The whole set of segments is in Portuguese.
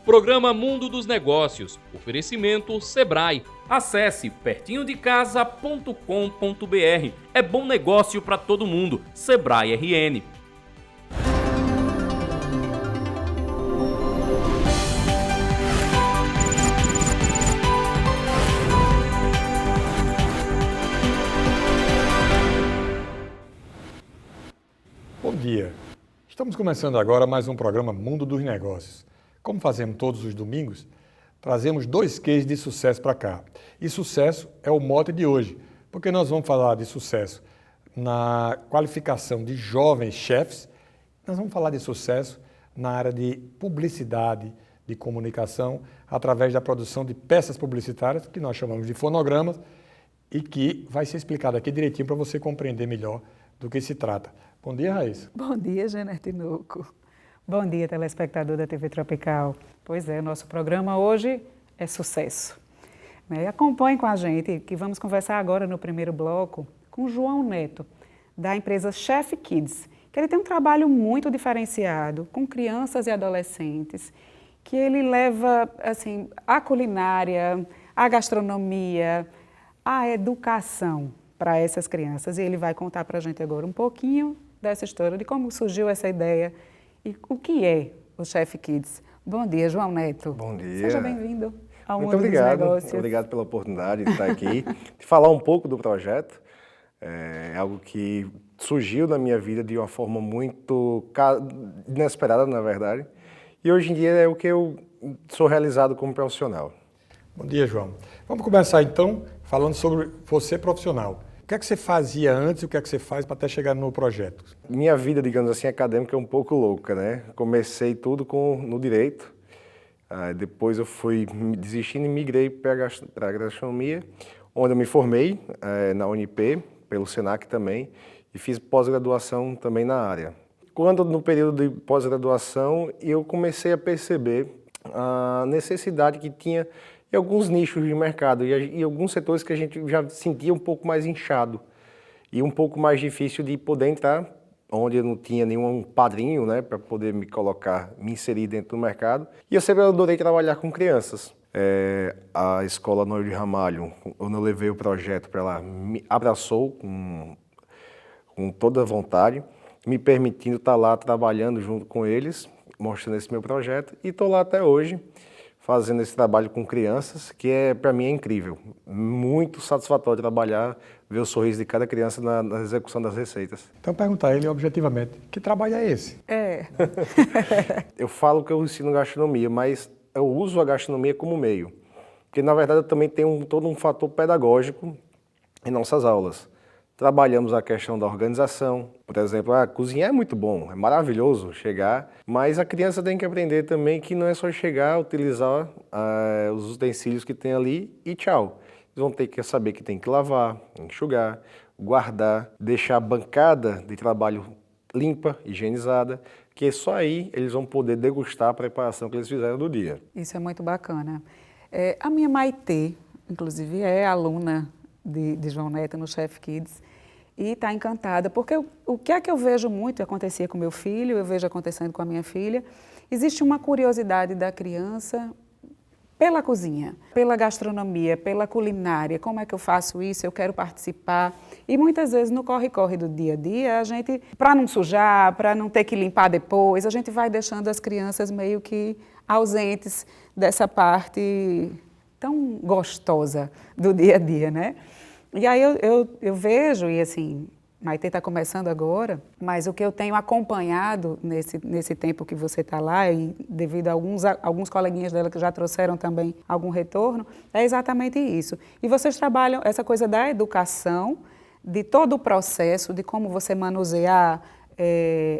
Programa Mundo dos Negócios. Oferecimento Sebrae. Acesse pertinhodecasa.com.br. É bom negócio para todo mundo. Sebrae RN. Bom dia. Estamos começando agora mais um programa Mundo dos Negócios. Como fazemos todos os domingos, trazemos 2 cases de sucesso para cá. E sucesso é o mote de hoje, porque nós vamos falar de sucesso na qualificação de jovens chefes, nós vamos falar de sucesso na área de publicidade, de comunicação, através da produção de peças publicitárias, que nós chamamos de fonogramas, e que vai ser explicado aqui direitinho para você compreender melhor do que se trata. Bom dia, Raíssa. Bom dia, Jenner Tinoco. Bom dia, telespectador da TV Tropical. Pois é, o nosso programa hoje é sucesso. Acompanhe com a gente, que vamos conversar agora no primeiro bloco com o João Neto, da empresa Chef Kids, que ele tem um trabalho muito diferenciado com crianças e adolescentes, que ele leva assim, a culinária, a gastronomia, a educação para essas crianças. E ele vai contar para a gente agora um pouquinho dessa história, de como surgiu essa ideia e o que é o Chef Kids. Bom dia, João Neto. Bom dia. Seja bem-vindo ao Muito Mundo obrigado. dos Negócios. Obrigado pela oportunidade de estar aqui, de falar um pouco do projeto. É algo que surgiu na minha vida de uma forma muito inesperada, na verdade. E hoje em dia é o que eu sou realizado como profissional. Bom dia, João. Vamos começar então falando sobre você profissional. O que é que você fazia antes e o que é que você faz para até chegar no projeto? Minha vida, digamos assim, acadêmica é um pouco louca, né? Comecei tudo no direito, depois eu fui desistindo e migrei para a gastronomia, onde eu me formei na UNP, pelo SENAC também, e fiz pós-graduação também na área. Quando no período de pós-graduação, eu comecei a perceber a necessidade que tinha em alguns nichos de mercado e alguns setores que a gente já sentia um pouco mais inchado e um pouco mais difícil de poder entrar, onde eu não tinha nenhum padrinho, né, para poder me inserir dentro do mercado. E eu sempre adorei trabalhar com crianças. A Escola Noel de Ramalho, quando eu levei o projeto para lá, me abraçou com toda a vontade, me permitindo estar lá trabalhando junto com eles, mostrando esse meu projeto, e estou lá até hoje, fazendo esse trabalho com crianças, que para mim é incrível. Muito satisfatório trabalhar, ver o sorriso de cada criança na execução das receitas. Então, perguntar a ele objetivamente, que trabalho é esse? Eu falo que eu ensino gastronomia, mas eu uso a gastronomia como meio. Porque, na verdade, eu também tenho todo um fator pedagógico em nossas aulas. Trabalhamos a questão da organização. Por exemplo, cozinhar é muito bom, é maravilhoso chegar, mas a criança tem que aprender também que não é só chegar, utilizar os utensílios que tem ali e tchau. Eles vão ter que saber que tem que lavar, enxugar, guardar, deixar a bancada de trabalho limpa, higienizada, que só aí eles vão poder degustar a preparação que eles fizeram do dia. Isso é muito bacana. A minha Maitê, inclusive, é aluna de João Neto no Chef Kids e está encantada, porque o que é que eu vejo muito, acontecia com meu filho, eu vejo acontecendo com a minha filha, existe uma curiosidade da criança pela cozinha, pela gastronomia, pela culinária, como é que eu faço isso, eu quero participar, e muitas vezes no corre-corre do dia a dia, a gente, para não sujar, para não ter que limpar depois, a gente vai deixando as crianças meio que ausentes dessa parte tão gostosa do dia a dia, né? E aí eu vejo, e assim, Maitê está começando agora, mas o que eu tenho acompanhado nesse tempo que você está lá, e devido a alguns coleguinhas dela que já trouxeram também algum retorno, é exatamente isso. E vocês trabalham essa coisa da educação, de todo o processo, de como você manusear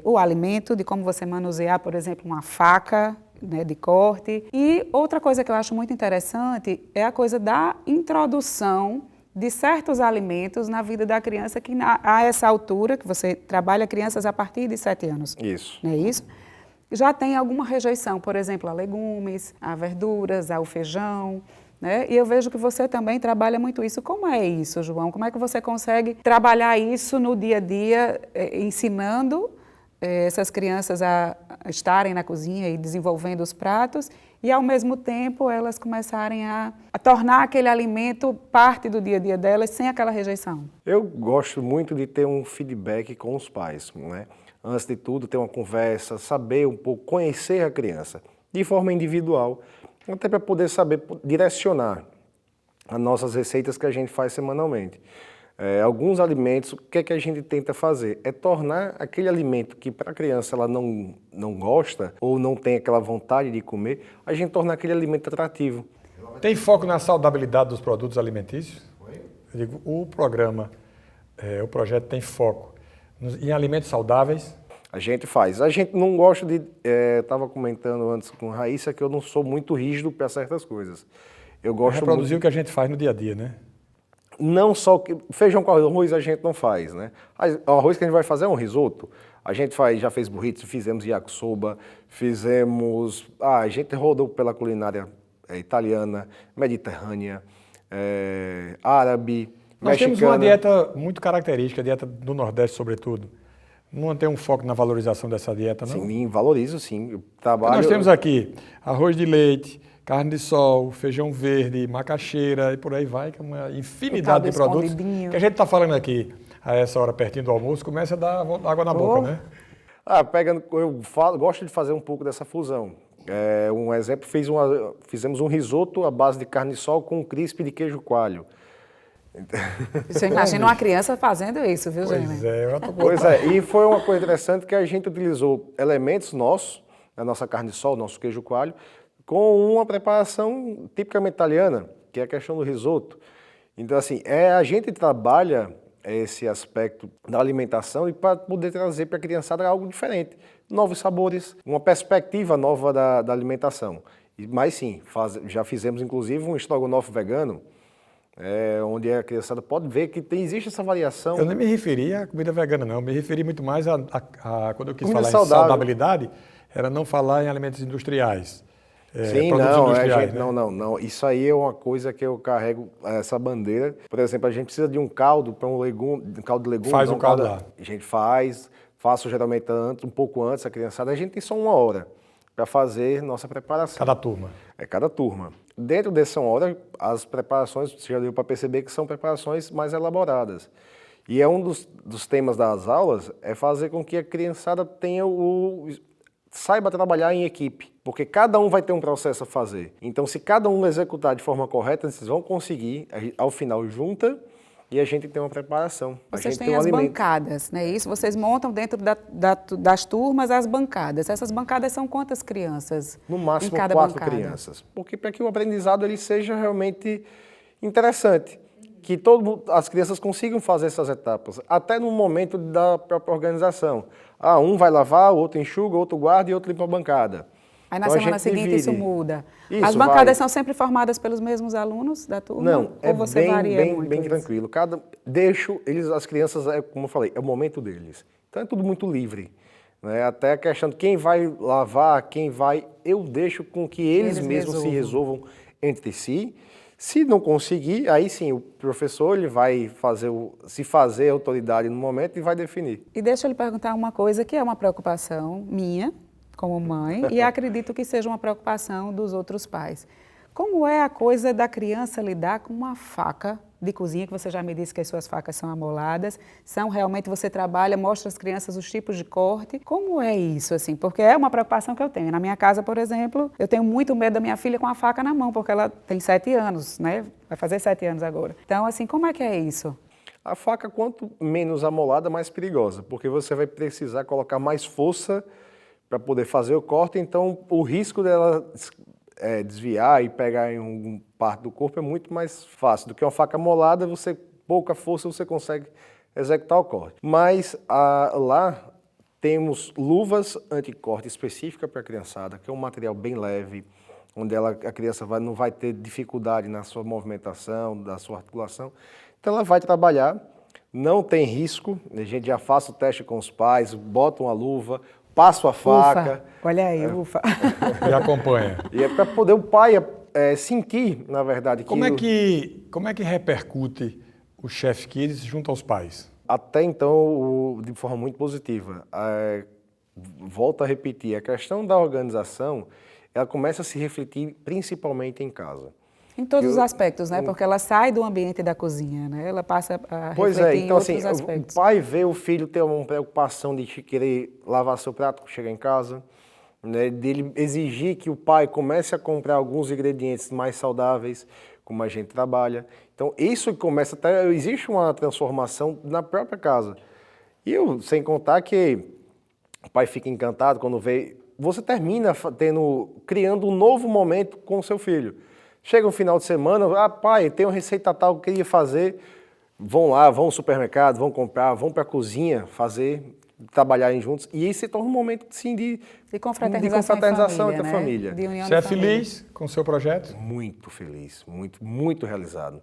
o alimento, de como você manusear, por exemplo, uma faca, né, de corte. E outra coisa que eu acho muito interessante é a coisa da introdução de certos alimentos na vida da criança, que a essa altura, que você trabalha crianças a partir de 7 anos. Isso. Não é isso? Já tem alguma rejeição, por exemplo, a legumes, a verduras, ao feijão, né? E eu vejo que você também trabalha muito isso. Como é isso, João? Como é que você consegue trabalhar isso no dia a dia, ensinando essas crianças estarem na cozinha e desenvolvendo os pratos e, ao mesmo tempo, elas começarem a tornar aquele alimento parte do dia a dia delas sem aquela rejeição? Eu gosto muito de ter um feedback com os pais, né? Antes de tudo, ter uma conversa, saber um pouco, conhecer a criança de forma individual, até para poder saber direcionar as nossas receitas que a gente faz semanalmente. Alguns alimentos, o que é que a gente tenta fazer? É tornar aquele alimento que para a criança ela não gosta ou não tem aquela vontade de comer, a gente tornar aquele alimento atrativo. Tem foco na saudabilidade dos produtos alimentícios? Eu digo, o projeto tem foco em alimentos saudáveis? A gente faz. A gente não gosta de... Estava comentando antes com a Raíssa que eu não sou muito rígido para certas coisas. Eu gosto reproduzir muito... o que a gente faz no dia a dia, né? Não só que feijão com arroz a gente não faz, né? O arroz que a gente vai fazer é um risoto. A gente já fez burritos, fizemos yakisoba, fizemos... a gente rodou pela culinária italiana, mediterrânea, árabe, Nós mexicana. temos uma dieta muito característica, a dieta do Nordeste, sobretudo. Não tem um foco na valorização dessa dieta, não? Sim, valorizo, sim. Eu trabalho... Nós temos aqui arroz de leite, carne de sol, feijão verde, macaxeira e por aí vai, que é uma infinidade de produtos que a gente está falando aqui a essa hora, pertinho do almoço, começa a dar água na boca, né? Gosto de fazer um pouco dessa fusão. Um exemplo, fizemos um risoto à base de carne de sol com um crisp de queijo coalho. Você imagina uma criança fazendo isso, viu, Pois Gêmea? E foi uma coisa interessante que a gente utilizou elementos nossos, a nossa carne de sol, nosso queijo coalho, com uma preparação tipicamente italiana, que é a questão do risoto. Então, assim, a gente trabalha esse aspecto da alimentação e para poder trazer para a criançada algo diferente, novos sabores, uma perspectiva nova da alimentação. Mas sim, já fizemos inclusive um estrogonofe vegano, onde a criançada pode ver que existe essa variação. Eu nem me referi à comida vegana, não. Eu me referi muito mais quando eu quis Comida falar saudável. em saudabilidade, era não falar em alimentos industriais. Sim, produtos não, industriais, né? não. Isso aí é uma coisa que eu carrego, essa bandeira. Por exemplo, a gente precisa de um caldo para um caldo de legumes. Faz o caldo lá. A gente faço geralmente um pouco antes, a criançada. A gente tem só 1 hora para fazer nossa preparação. Cada turma. Cada turma. Dentro dessa 1 hora, as preparações, você já deu para perceber que são preparações mais elaboradas. E um dos temas das aulas é fazer com que a criançada saiba trabalhar em equipe, porque cada um vai ter um processo a fazer. Então, se cada um executar de forma correta, vocês vão conseguir, ao final, junta, e a gente tem uma preparação. Vocês têm as bancadas, não é isso? Vocês montam dentro das turmas as bancadas. Essas bancadas são quantas crianças? No máximo em cada 4 bancada? crianças. Porque para que o aprendizado ele seja realmente interessante, que as crianças consigam fazer essas etapas, até no momento da própria organização. Um vai lavar, o outro enxuga, o outro guarda e o outro limpa a bancada. Aí na Então, semana seguinte isso muda. Isso, as bancadas são sempre formadas pelos mesmos alunos da turma? Não, ou você varia muito bem isso? tranquilo. As crianças, como eu falei, é o momento deles. Então é tudo muito livre. Né? Até a questão de quem vai lavar, eu deixo com que eles mesmos se resolvam entre si. Se não conseguir, aí sim, o professor ele vai fazer autoridade no momento e vai definir. E deixa eu lhe perguntar uma coisa que é uma preocupação minha, como mãe, e acredito que seja uma preocupação dos outros pais. Como é a coisa da criança lidar com uma faca de cozinha, que você já me disse que as suas facas são amoladas, realmente você trabalha, mostra às crianças os tipos de corte. Como é isso, assim? Porque é uma preocupação que eu tenho. Na minha casa, por exemplo, eu tenho muito medo da minha filha com a faca na mão, porque ela tem 7 anos, né? Vai fazer 7 anos agora. Então, assim, como é que é isso? A faca, quanto menos amolada, mais perigosa, porque você vai precisar colocar mais força para poder fazer o corte, então o risco dela desviar e pegar em alguma parte do corpo é muito mais fácil do que uma faca molada, pouca força você consegue executar o corte. Mas lá temos luvas anticorte específicas para a criançada, que é um material bem leve, onde a criança não vai ter dificuldade na sua movimentação, da sua articulação. Então ela vai trabalhar, não tem risco, a gente já faz o teste com os pais, bota uma luva, passo a faca. Ufa, olha aí, ufa. E acompanha. E é para poder o pai sentir, na verdade, que... Como é que repercute o Chef Kids junto aos pais? Até então, de forma muito positiva. volto a repetir, a questão da organização, ela começa a se refletir principalmente em casa. Em todos os aspectos, né? Porque ela sai do ambiente da cozinha, né? Ela passa a refletir Então em outros assim, aspectos. o pai vê o filho ter uma preocupação de querer lavar seu prato quando chegar em casa, né? Dele exigir que o pai comece a comprar alguns ingredientes mais saudáveis, como a gente trabalha. Então isso começa até, existe uma transformação na própria casa. E sem contar que o pai fica encantado quando vê, você termina criando um novo momento com o seu filho. Chega um final de semana, pai, tem uma receita tal que eu queria fazer. Vão lá, vão ao supermercado, vão comprar, vão para a cozinha fazer, trabalharem juntos. E aí se torna um momento, sim, de confraternização entre a família. De união Você é de família. feliz com o seu projeto? Muito feliz, muito realizado.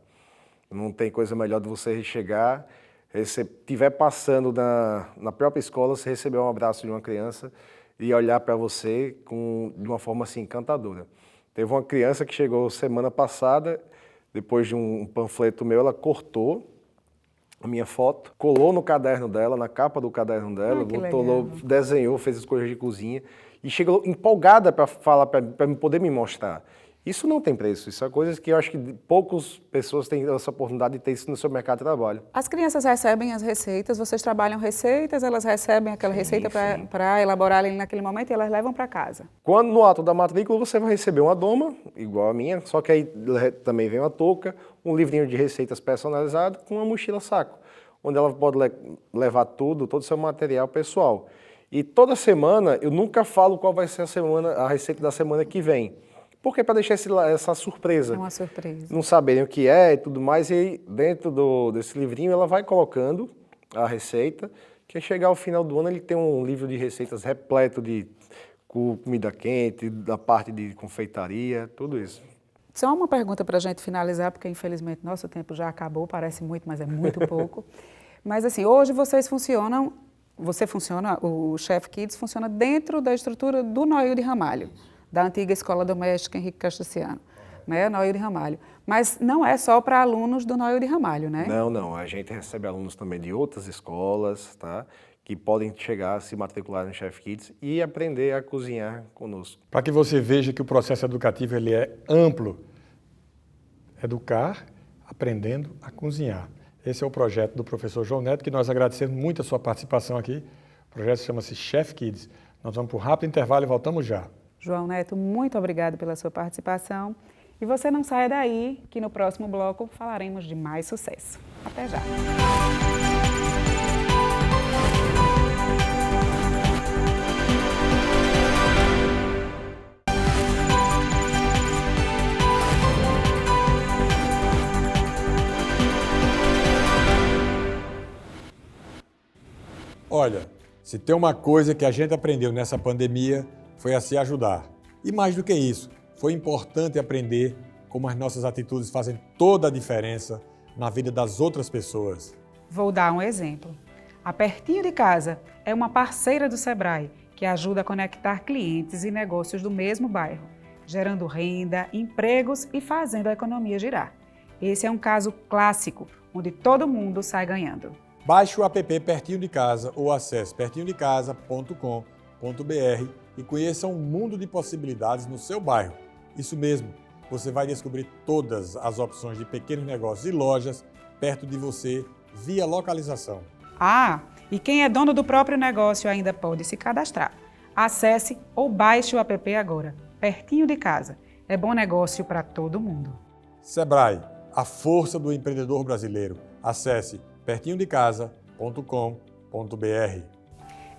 Não tem coisa melhor de você chegar, estiver passando na própria escola, você receber um abraço de uma criança e olhar para você de uma forma assim encantadora. Teve uma criança que chegou semana passada, depois de um panfleto meu, ela cortou a minha foto, colou no caderno dela, na capa do caderno dela, desenhou, fez as coisas de cozinha e chegou empolgada para falar, para poder me mostrar. Isso não tem preço, isso é coisas que eu acho que poucas pessoas têm essa oportunidade de ter isso no seu mercado de trabalho. As crianças recebem as receitas, vocês trabalham receitas, elas recebem aquela receita para elaborar ali naquele momento e elas levam para casa. Quando no ato da matrícula você vai receber uma doma, igual a minha, só que aí também vem uma touca, um livrinho de receitas personalizado com uma mochila saco, onde ela pode levar todo o seu material pessoal. E toda semana, eu nunca falo qual vai ser a receita da semana que vem. Porque para deixar essa surpresa. É uma surpresa. Não saberem o que é e tudo mais. E aí, dentro desse livrinho, ela vai colocando a receita, que chegar ao final do ano, ele tem um livro de receitas repleto de comida quente, da parte de confeitaria, tudo isso. Só uma pergunta para a gente finalizar, porque infelizmente nosso tempo já acabou, parece muito, mas é muito pouco. Mas assim, hoje você funciona, o Chef Kids funciona dentro da estrutura do Noil de Ramalho, da antiga Escola Doméstica Henrique Castaciano, né, Noil de Ramalho. Mas não é só para alunos do Noil de Ramalho, né? Não. A gente recebe alunos também de outras escolas, tá? Que podem chegar, se matricular no Chef Kids e aprender a cozinhar conosco. Para que você veja que o processo educativo ele é amplo. Educar, aprendendo a cozinhar. Esse é o projeto do professor João Neto, que nós agradecemos muito a sua participação aqui. O projeto chama-se Chef Kids. Nós vamos para um rápido intervalo e voltamos já. João Neto, muito obrigado pela sua participação. E você não saia daí, que no próximo bloco falaremos de mais sucesso. Até já! Olha, se tem uma coisa que a gente aprendeu nessa pandemia, foi a se ajudar. E mais do que isso, foi importante aprender como as nossas atitudes fazem toda a diferença na vida das outras pessoas. Vou dar um exemplo. A Pertinho de Casa é uma parceira do Sebrae que ajuda a conectar clientes e negócios do mesmo bairro, gerando renda, empregos e fazendo a economia girar. Esse é um caso clássico, onde todo mundo sai ganhando. Baixe o app Pertinho de Casa ou acesse pertinhodecasa.com.br e conheça um mundo de possibilidades no seu bairro. Isso mesmo, você vai descobrir todas as opções de pequenos negócios e lojas perto de você via localização. Ah, e quem é dono do próprio negócio ainda pode se cadastrar. Acesse ou baixe o app agora. Pertinho de Casa. É bom negócio para todo mundo. Sebrae, a força do empreendedor brasileiro. Acesse pertinhodecasa.com.br.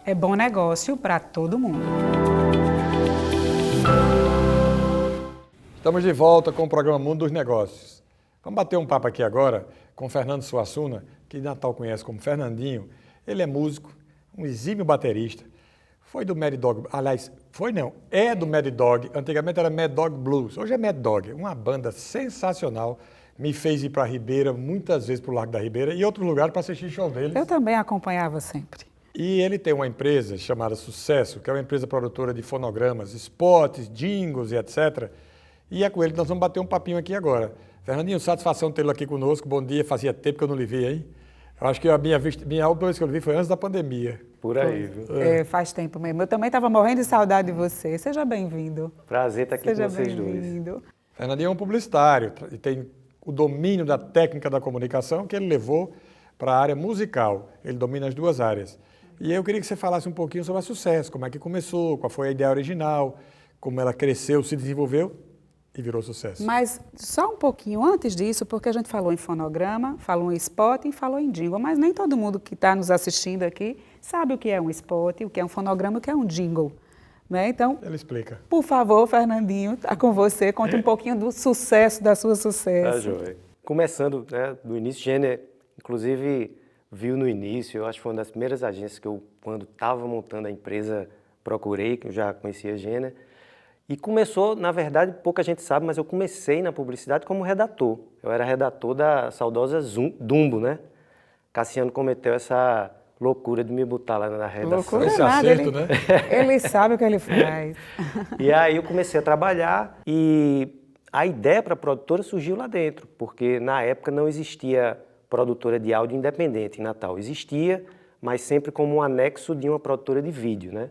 É bom negócio para todo mundo. Estamos de volta com o programa Mundo dos Negócios. Vamos bater um papo aqui agora com Fernando Suassuna, que Natal conhece como Fernandinho. Ele é músico, um exímio baterista. Foi do Mad Dog, aliás, é do Mad Dog. Antigamente era Mad Dog Blues, hoje é Mad Dog. Uma banda sensacional. Me fez ir para a Ribeira, muitas vezes para o Largo da Ribeira e outros lugares para assistir show deles. Eu também acompanhava sempre. E ele tem uma empresa chamada Sucesso, que é uma empresa produtora de fonogramas, spots, jingles e etc. E é com ele que nós vamos bater um papinho aqui agora. Fernandinho, satisfação tê-lo aqui conosco. Bom dia, fazia tempo que eu não lhe vi aí. Eu acho que a minha última vez que eu lhe vi foi antes da pandemia. Por aí, viu? Faz tempo mesmo. Eu também estava morrendo de saudade de você. Seja bem-vindo. Prazer estar aqui Seja com vocês dois. bem-vindo. Fernandinho é um publicitário e tem o domínio da técnica da comunicação que ele levou para a área musical. Ele domina as duas áreas. E eu queria que você falasse um pouquinho sobre a Sucesso, como é que começou, qual foi a ideia original, como ela cresceu, se desenvolveu e virou sucesso. Mas só um pouquinho antes disso, porque a gente falou em fonograma, falou em spot e falou em jingle, mas nem todo mundo que está nos assistindo aqui sabe o que é um spot, o que é um fonograma, o que é um jingle. Né? Então, Ele explica. por favor, Fernandinho, está com você, conte um pouquinho do sucesso da sua Tá, Sucesso. joia. Começando, né, do início, Gêner, inclusive, viu no início, eu acho que foi uma das primeiras agências que eu, quando estava montando a empresa, procurei, que eu já conhecia a Gêner. E começou, na verdade, pouca gente sabe, mas eu comecei na publicidade como redator. Eu era redator da saudosa Dumbo, né? Cassiano cometeu essa loucura de me botar lá na redação. Loucura Esse nada, acerto, ele, né? ele sabe o que ele faz. E aí eu comecei a trabalhar e a ideia para a produtora surgiu lá dentro, porque na época não existia produtora de áudio independente em Natal. Existia, mas sempre como um anexo de uma produtora de vídeo, né?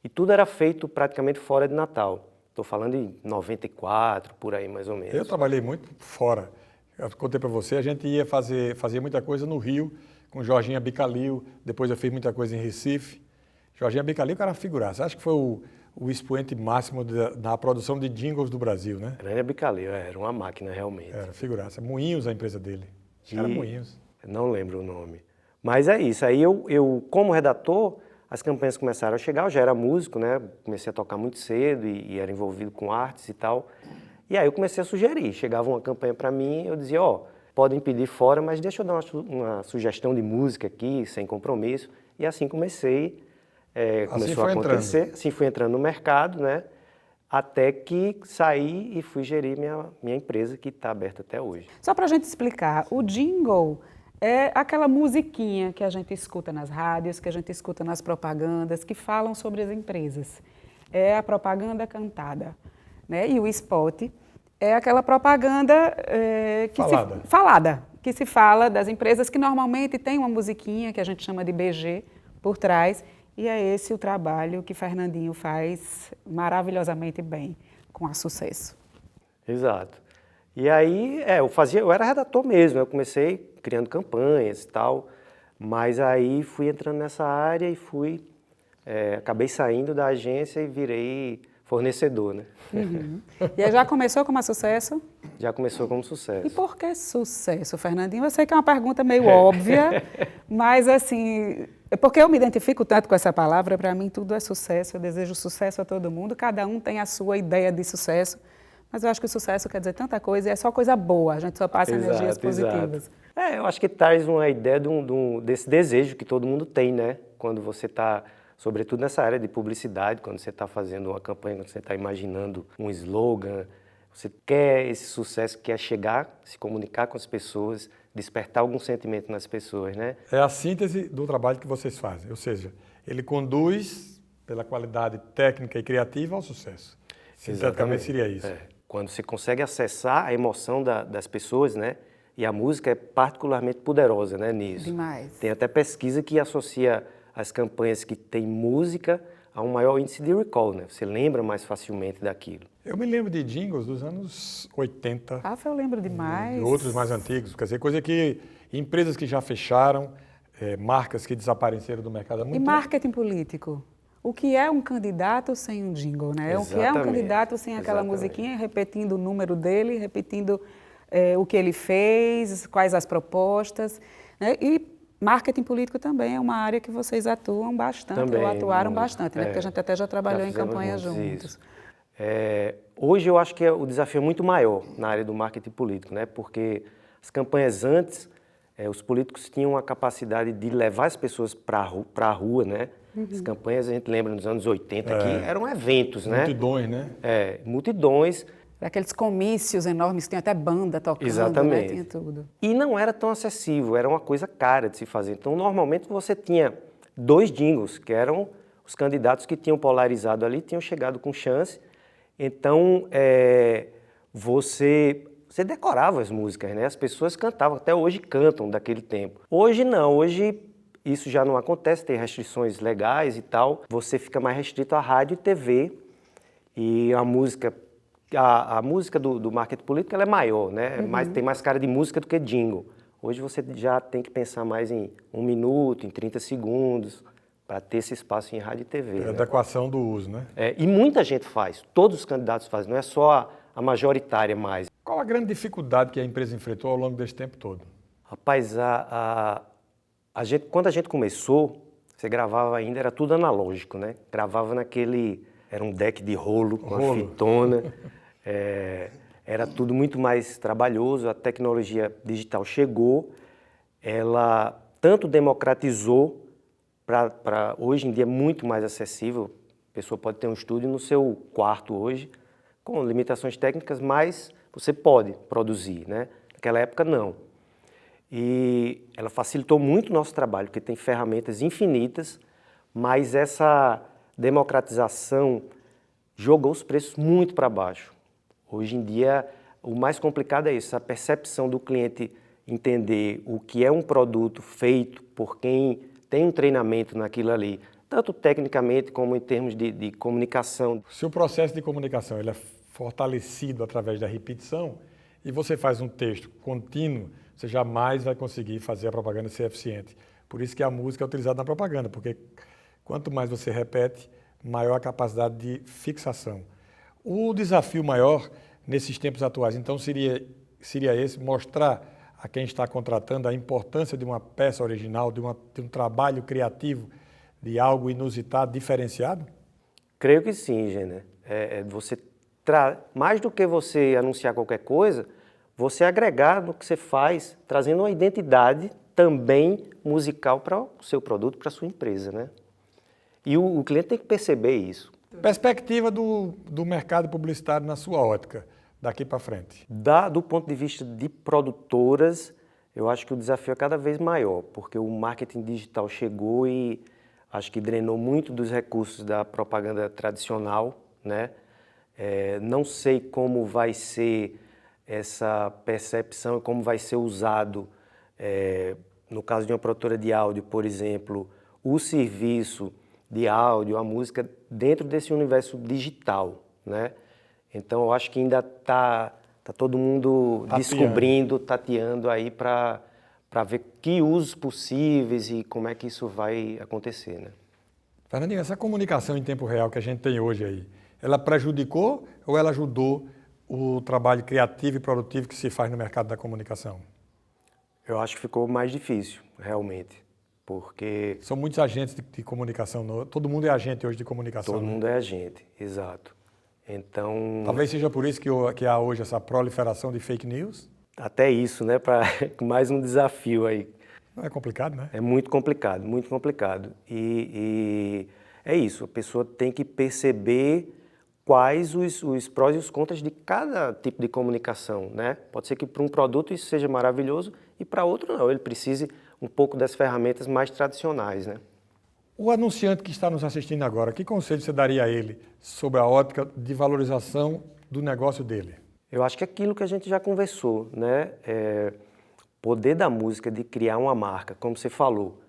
E tudo era feito praticamente fora de Natal. Estou falando em 94, por aí mais ou menos. Eu trabalhei muito fora. Eu contei para você, a gente ia fazia muita coisa no Rio, com Jorginho Abicalil, depois eu fiz muita coisa em Recife. Jorginho Abicalil, cara, figuraça. Acho que foi o expoente máximo da produção de jingles do Brasil, né? Grande Abicalil, era uma máquina realmente. Era figuraça. Moinhos, a empresa dele. Era Moinhos. Não lembro o nome. Mas é isso. Aí eu como redator, as campanhas começaram a chegar, eu já era músico, né? Comecei a tocar muito cedo e era envolvido com artes e tal. E aí eu comecei a sugerir. Chegava uma campanha para mim, eu dizia, podem pedir fora, mas deixa eu dar uma sugestão de música aqui, sem compromisso. E assim comecei, começou a acontecer. Assim fui entrando no mercado, né? Até que saí e fui gerir minha empresa, que está aberta até hoje. Só para a gente explicar, o jingle é aquela musiquinha que a gente escuta nas rádios, que a gente escuta nas propagandas, que falam sobre as empresas. É a propaganda cantada, né? E o spot é aquela propaganda falada, que se fala das empresas que normalmente tem uma musiquinha que a gente chama de BG por trás, e é esse o trabalho que Fernandinho faz maravilhosamente bem, com a Sucesso. Exato. E aí, eu era redator mesmo, eu comecei criando campanhas e tal, mas aí fui entrando nessa área e acabei saindo da agência e virei fornecedor, né? Uhum. E aí já começou como Sucesso? Já começou como Sucesso. E por que sucesso, Fernandinho? Eu sei que é uma pergunta meio óbvia, mas assim, é porque eu me identifico tanto com essa palavra, para mim tudo é sucesso, eu desejo sucesso a todo mundo, cada um tem a sua ideia de sucesso, mas eu acho que o sucesso quer dizer tanta coisa e é só coisa boa, a gente só passa energias positivas. Exato. Eu acho que traz uma ideia desse desejo que todo mundo tem, né? Quando você está, sobretudo nessa área de publicidade, quando você está fazendo uma campanha, quando você está imaginando um slogan, você quer esse sucesso, quer chegar, se comunicar com as pessoas, despertar algum sentimento nas pessoas, né? É a síntese do trabalho que vocês fazem, ou seja, ele conduz pela qualidade técnica e criativa ao sucesso. Sinteticamente seria isso. Quando você consegue acessar a emoção das pessoas, né? E a música é particularmente poderosa, né, nisso. Demais. Tem até pesquisa que associa as campanhas que tem música a um maior índice de recall, né? Você lembra mais facilmente daquilo. Eu me lembro de jingles dos anos 80. Eu lembro demais. De outros mais antigos, quer dizer, coisa que empresas que já fecharam, marcas que desapareceram do mercado há muito E tempo. marketing político? O que é um candidato sem um jingle, né? O que é um candidato sem aquela musiquinha, repetindo o número dele, repetindo o que ele fez, quais as propostas, né? E marketing político também é uma área que vocês atuam bastante, também, ou atuaram bastante, né? Porque a gente até já trabalhou em campanhas juntos. Hoje eu acho que o desafio é muito maior na área do marketing político, né? Porque as campanhas antes, os políticos tinham a capacidade de levar as pessoas para a rua, né? As campanhas, a gente lembra nos anos 80 que eram eventos, né? Multidões, né? Multidões. Aqueles comícios enormes, tinha até banda tocando, Exatamente. né? Tinha tudo. E não era tão acessível, era uma coisa cara de se fazer. Então, normalmente, você tinha 2 jingles, que eram os candidatos que tinham polarizado ali, tinham chegado com chance. Então, você decorava as músicas, né? As pessoas cantavam, até hoje cantam daquele tempo. Hoje não, hoje isso já não acontece, tem restrições legais e tal, você fica mais restrito a rádio e TV, e a música do marketing político ela é maior, né? Tem mais cara de música do que jingle. Hoje você já tem que pensar mais em 1 minuto, em 30 segundos, para ter esse espaço em rádio e TV. É a adequação do uso, né? E muita gente faz, todos os candidatos fazem, não é só a majoritária mais. Qual a grande dificuldade que a empresa enfrentou ao longo desse tempo todo? Rapaz, quando a gente começou, você gravava ainda, era tudo analógico, né? Gravava era um deck de rolo com a fitona, era tudo muito mais trabalhoso, a tecnologia digital chegou, ela tanto democratizou para hoje em dia é muito mais acessível, a pessoa pode ter um estúdio no seu quarto hoje, com limitações técnicas, mas você pode produzir, né? Naquela época não. E ela facilitou muito o nosso trabalho, porque tem ferramentas infinitas, mas essa democratização jogou os preços muito para baixo. Hoje em dia, o mais complicado é isso, a percepção do cliente entender o que é um produto feito por quem tem um treinamento naquilo ali, tanto tecnicamente como em termos de comunicação. Se o processo de comunicação ele é fortalecido através da repetição e você faz um texto contínuo, você jamais vai conseguir fazer a propaganda ser eficiente. Por isso que a música é utilizada na propaganda, porque quanto mais você repete, maior a capacidade de fixação. O desafio maior nesses tempos atuais, então, seria esse, mostrar a quem está contratando a importância de uma peça original, de um trabalho criativo, de algo inusitado, diferenciado? Creio que sim, Gêner. Mais do que você anunciar qualquer coisa, você agregar no que você faz, trazendo uma identidade também musical para o seu produto, para a sua empresa, né? E o cliente tem que perceber isso. Perspectiva do mercado publicitário na sua ótica, daqui para frente. Do ponto de vista de produtoras, eu acho que o desafio é cada vez maior, porque o marketing digital chegou e acho que drenou muito dos recursos da propaganda tradicional, né? Não sei como vai ser essa percepção e como vai ser usado, no caso de uma produtora de áudio, por exemplo, o serviço de áudio, a música, dentro desse universo digital, né? Então, eu acho que ainda está todo mundo descobrindo, tateando aí para ver que usos possíveis e como é que isso vai acontecer, né? Fernandinho, essa comunicação em tempo real que a gente tem hoje aí, ela prejudicou ou ela ajudou o trabalho criativo e produtivo que se faz no mercado da comunicação? Eu acho que ficou mais difícil, realmente, porque... São muitos agentes de comunicação, todo mundo é agente hoje de comunicação. Todo mundo é agente, exato. Então... Talvez seja por isso que há hoje essa proliferação de fake news? Até isso, né? Mais um desafio aí. Não é complicado, né? É muito complicado, muito complicado. E é isso, a pessoa tem que perceber quais os prós e os contras de cada tipo de comunicação, né? Pode ser que para um produto isso seja maravilhoso e para outro não, ele precise um pouco das ferramentas mais tradicionais, né? O anunciante que está nos assistindo agora, que conselho você daria a ele sobre a ótica de valorização do negócio dele? Eu acho que é aquilo que a gente já conversou, né? Poder da música de criar uma marca, como você falou,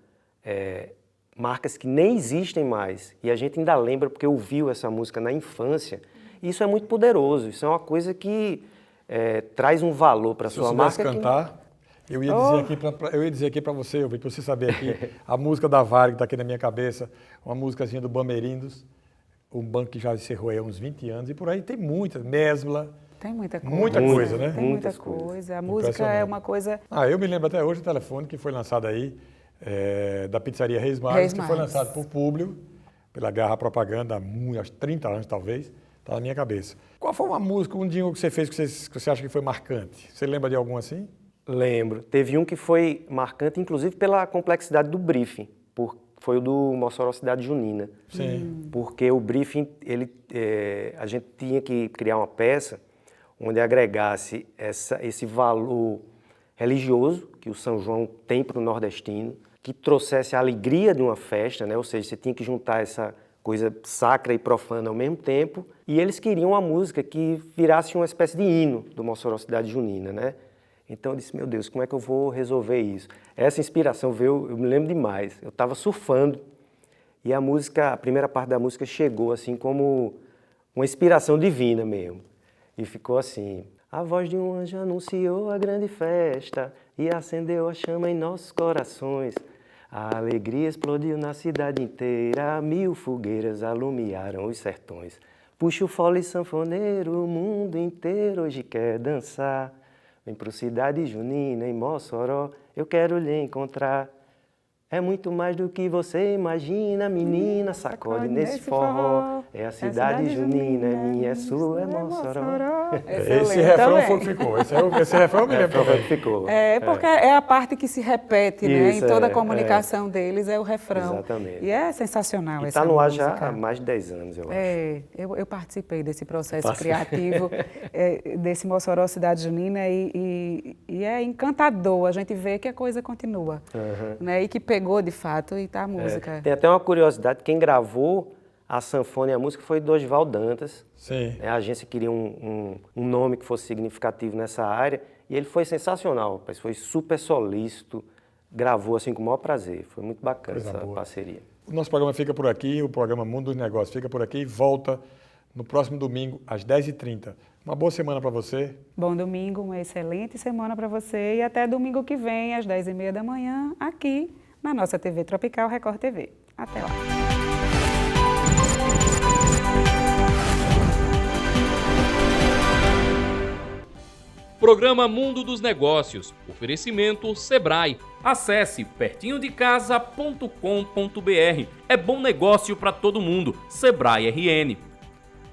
marcas que nem existem mais e a gente ainda lembra porque ouviu essa música na infância. Isso é muito poderoso, isso é uma coisa que traz um valor para a sua marca. Se eu soubesse cantar, eu ia dizer aqui para você, para você saber aqui, a música da Varig que está aqui na minha cabeça, uma músicazinha do Bamerindos, um banco que já encerrou há uns 20 anos, e por aí tem muitas, Mesbla. Tem muita coisa. Muita coisa, né? Tem muita coisa. A música é uma coisa... Eu me lembro até hoje do telefone que foi lançado aí, da pizzaria Reis Magos, que foi lançado por Públio, pela Garra Propaganda, há uns 30 anos talvez, está na minha cabeça. Qual foi uma música, um jingle que você fez que você acha que foi marcante? Você lembra de algum assim? Lembro. Teve um que foi marcante, inclusive pela complexidade do briefing, foi o do Mossoró Cidade Junina. Sim. Porque o briefing, a gente tinha que criar uma peça onde agregasse esse valor religioso que o São João tem para o nordestino, que trouxesse a alegria de uma festa, né? Ou seja, você tinha que juntar essa coisa sacra e profana ao mesmo tempo, e eles queriam uma música que virasse uma espécie de hino do Mossoró Cidade Junina, né? Então eu disse, meu Deus, como é que eu vou resolver isso? Essa inspiração veio, eu me lembro demais, eu estava surfando e a primeira parte da música chegou assim como uma inspiração divina mesmo. E ficou assim, a voz de um anjo anunciou a grande festa e acendeu a chama em nossos corações. A alegria explodiu na cidade inteira, 1000 fogueiras alumiaram os sertões. Puxa o fole sanfoneiro, o mundo inteiro hoje quer dançar. Vem pro Cidade Junina, em Mossoró, eu quero lhe encontrar. É muito mais do que você imagina, menina, sacode nesse forró. É a cidade junina, é minha, é sua, é Mossoró. Esse refrão foi que ficou. Esse refrão eu me lembro também. Ficou. Porque é a parte que se repete, né? Em Isso, toda a comunicação deles, é o refrão. Exatamente. E é sensacional E essa está no ar música. já há mais de 10 anos, eu acho. Eu participei desse processo criativo, desse Mossoró Cidade Junina, e é encantador a gente vê que a coisa continua, né? E que pegou de fato e tá a música. Tem até uma curiosidade, quem gravou a sanfona e a música foi Dorival Dantas. Sim. A agência queria um nome que fosse significativo nessa área e ele foi sensacional, rapaz, foi super solícito, gravou assim com o maior prazer, foi muito bacana essa parceria. O nosso programa fica por aqui, o programa Mundo dos Negócios fica por aqui e volta no próximo domingo às 10h30. Uma boa semana para você. Bom domingo, uma excelente semana para você e até domingo que vem às 10h30 da manhã aqui na nossa TV Tropical Record TV. Até lá. Programa Mundo dos Negócios. Oferecimento Sebrae. Acesse pertinhodecasa.com.br. É bom negócio para todo mundo. Sebrae RN.